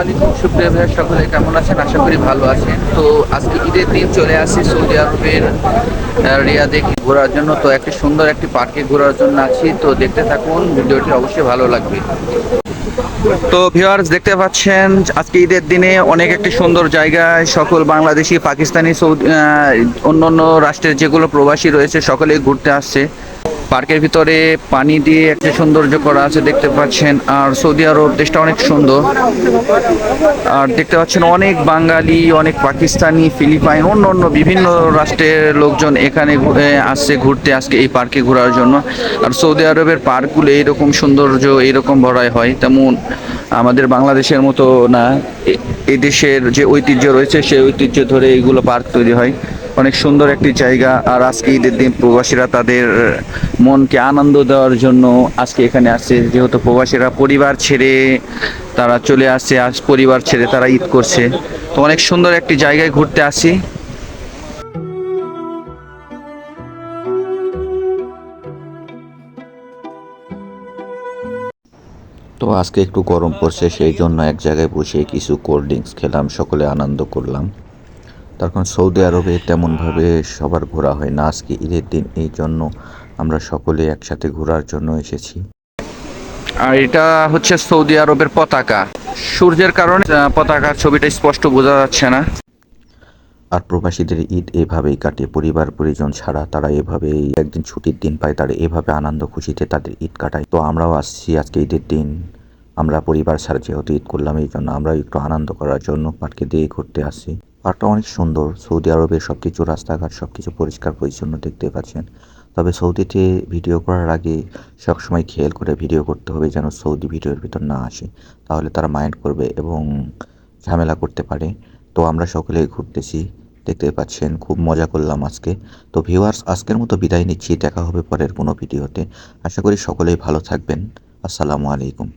আলাইকুম সুপ্রিয় ভাই, সকলে কেমন আছেন? আশা করি ভালো আছেন। তো আজকে ঈদের দিন চলে আসি সৌদি আরবের রিয়াদে ঘোরার জন্য। তো একটি সুন্দর একটি পার্কে ঘোরার জন্য আছি। তো দেখতে থাকুন, ভিডিওটি অবশ্যই ভালো লাগবে। তো ভিউয়ার্স, দেখতে পাচ্ছেন আজকে ঈদের দিনে অনেক একটি সুন্দর জায়গায় সকল বাংলাদেশি, পাকিস্তানি, সৌদি অন্যান্য রাষ্ট্রের যেগুলো প্রবাসী রয়েছে সকলেই ঘুরতে আসছে। পার্কের ভিতরে পানি দিয়ে একটা সৌন্দর্য করা আছে দেখতে পাচ্ছেন। আর সৌদি আরব দেশটা অনেক সুন্দর। আর দেখতে পাচ্ছেন অনেক বাঙালি, অনেক পাকিস্তানি, ফিলিপাইন, অন্য অন্য বিভিন্ন রাষ্ট্রের লোকজন এখানে আসছে ঘুরতে, আজকে এই পার্কে ঘোরার জন্য। আর সৌদি আরবের পার্কগুলো এইরকম সৌন্দর্য, এইরকম ভরাই হয়, তেমন আমাদের বাংলাদেশের মতো না। এই দেশের যে ঐতিহ্য রয়েছে সেই ঐতিহ্য ধরে এইগুলো পার্ক তৈরি হয়। অনেক সুন্দর একটি জায়গা। আর আজকে ঈদের দিন প্রবাসীরা তাদের মনকে আনন্দ দেওয়ার জন্য আজকে এখানে আসছে। যেহেতু প্রবাসীরা পরিবার ছেড়ে তারা চলে আসছে, আজ পরিবার ছেড়ে তারা ঈদ করছে। তো অনেক সুন্দর একটি জায়গায় ঘুরতে আসি। তো আজকে একটু গরম পড়ছে, সেই জন্য এক জায়গায় বসে কিছু কোল্ড ড্রিঙ্কস খেলাম, সকলে আনন্দ করলাম। তার কারণ সৌদি আরবে তেমনভাবে সবার ঘোরা হয় না আজকে ঈদের দিন, এই জন্য আমরা সকলে একসাথে ঘোরার জন্য এসেছি। আর এটা হচ্ছে সৌদি আরবের পতাকা। সূর্যের কারণে পতাকার ছবিটা স্পষ্ট বোঝা যাচ্ছে না। আর প্রবাসীদের ঈদ এভাবেই কাটে, পরিবার পরিজন ছাড়া তারা এভাবেই একদিন ছুটির দিন পায়, তারা এভাবে আনন্দ খুশিতে তাদের ঈদ কাটায়। তো আমরাও আসছি আজকে ঈদের দিন, আমরা পরিবার ছাড়া যেহেতু ঈদ করলাম, এই জন্য আমরাও একটু আনন্দ করার জন্য পার্কে দিয়ে ঘুরতে আসছি। পার্কটা অনেক সুন্দর। সৌদি আরবের সবকিছু, রাস্তাঘাট সবকিছু পরিষ্কার পরিচ্ছন্ন দেখতে পাচ্ছেন। তবে সৌদিতে ভিডিও করার আগে সবসময় খেয়াল করে ভিডিও করতে হবে, যেন সৌদি ভিডিওর ভিতর না আসে, তাহলে তারা মাইন্ড করবে এবং ঝামেলা করতে পারে। তো আমরা সকলেই ঘুরতেছি, দেখতে পাচ্ছেন খুব মজা করলাম আজকে। তো ভিউয়ার্স, আজকের মতো বিদায় নিচ্ছি, দেখা হবে পরের কোনো ভিডিওতে। আশা করি সকলেই ভালো থাকবেন। আসসালামু আলাইকুম।